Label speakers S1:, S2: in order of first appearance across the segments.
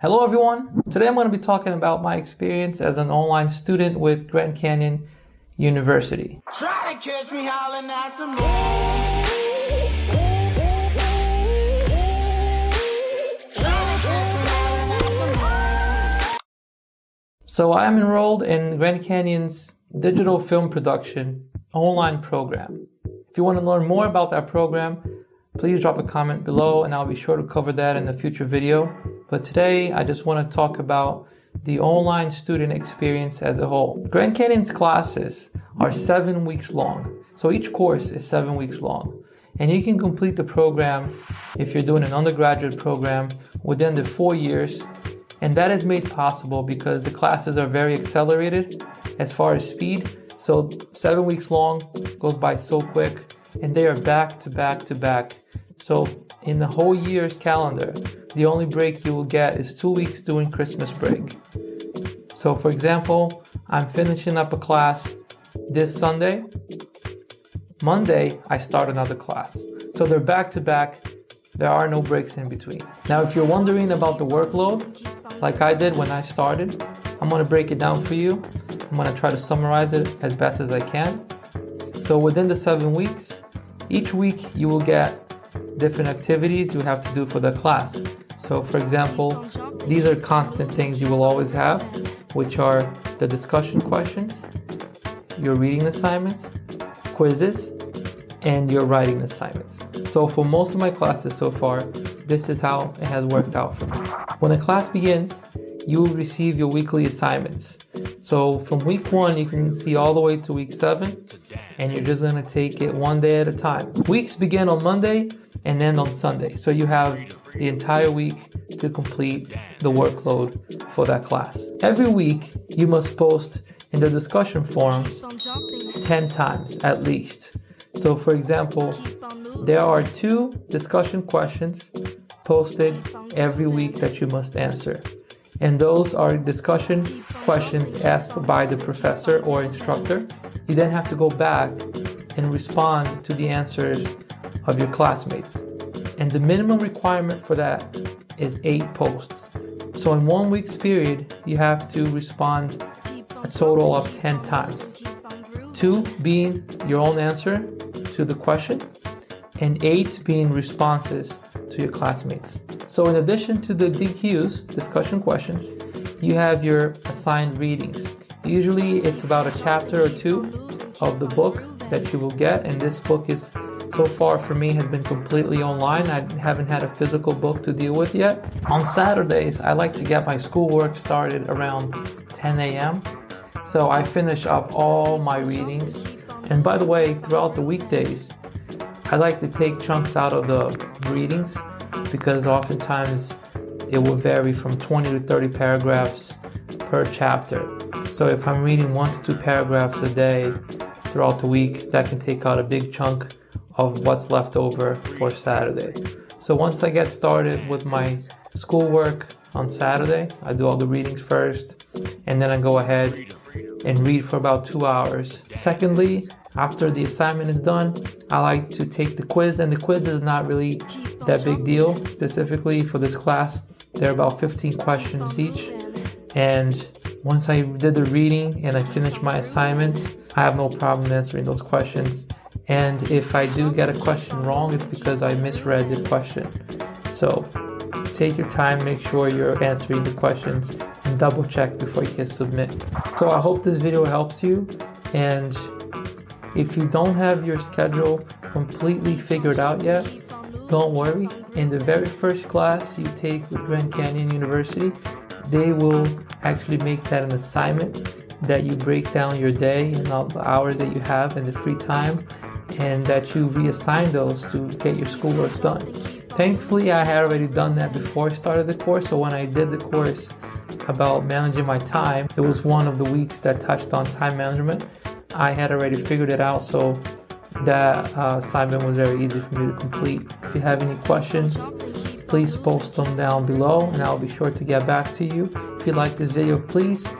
S1: Hello everyone. Today I'm going to be talking about my experience as an online student with Grand Canyon University.
S2: Try to catch me howling at the moon.
S1: So I am enrolled in Grand Canyon's digital film production online program. If you want to learn more about that program, please drop a comment below and I'll be sure to cover that in a future video. But today I just want to talk about the online student experience as a whole. Grand Canyon's classes are 7 weeks long. So each course is 7 weeks long. And you can complete the program if you're doing an undergraduate program within the 4 years. And that is made possible because the classes are very accelerated as far as speed. So 7 weeks long goes by so quick, and they are back to back to back. So in the whole year's calendar, the only break you will get is 2 weeks during Christmas break. So for example, I'm finishing up a class this Sunday. Monday, I start another class. So they're back to back. There are no breaks in between. Now, if you're wondering about the workload, like I did when I started, I'm going to break it down for you. I'm going to try to summarize it as best as I can. So within the 7 weeks, each week you will get different activities you have to do for the class. So for example, these are constant things you will always have, which are the discussion questions, your reading assignments, quizzes, and your writing assignments. So for most of my classes so far, this is how it has worked out for me. When a class begins, you will receive your weekly assignments. So from week 1, you can see all the way to week 7, and you're just going to take it one day at a time. Weeks begin on Monday and end on Sunday. So you have the entire week to complete the workload for that class. Every week, you must post in the discussion forums 10 times at least. So for example, there are 2 discussion questions posted every week that you must answer. And those are discussion questions asked by the professor or instructor. You then have to go back and respond to the answers of your classmates. And the minimum requirement for that is 8 posts. So in 1 week's period, you have to respond a total of 10 times. 2 being your own answer to the question, and 8 being responses to your classmates. So in addition to the DQs, discussion questions, you have your assigned readings. Usually it's about a chapter or 2 of the book that you will get, and this book is, so far for me, has been completely online. I haven't had a physical book to deal with yet. On Saturdays, I like to get my schoolwork started around 10 a.m. So I finish up all my readings. And by the way, throughout the weekdays, I like to take chunks out of the readings because oftentimes it will vary from 20 to 30 paragraphs per chapter. So if I'm reading 1 to 2 paragraphs a day throughout the week, that can take out a big chunk of what's left over for Saturday. So once I get started with my schoolwork on Saturday, I do all the readings first, and then I go ahead and read for about 2 hours. Secondly, after the assignment is done, I like to take the quiz, and the quiz is not really that big deal. Specifically for this class, there are about 15 questions each. And once I did the reading and I finished my assignments, I have no problem answering those questions. And if I do get a question wrong, it's because I misread the question. So take your time, make sure you're answering the questions, and double check before you hit submit. So I hope this video helps you. And if you don't have your schedule completely figured out yet, don't worry. In the very first class you take with Grand Canyon University, they will actually make that an assignment that you break down your day and all the hours that you have and the free time, and that you reassign those to get your schoolwork done. Thankfully, I had already done that before I started the course, so when I did the course about managing my time, it was one of the weeks that touched on time management. I had already figured it out, so that assignment was very easy for me to complete. If you have any questions, please post them down below and I'll be sure to get back to you. If you like this video, please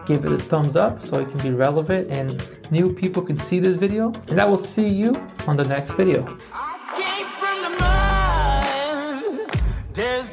S1: give it a thumbs up so it can be relevant and new people can see this video. And I will see you on the next video.
S2: I came from the mud. There's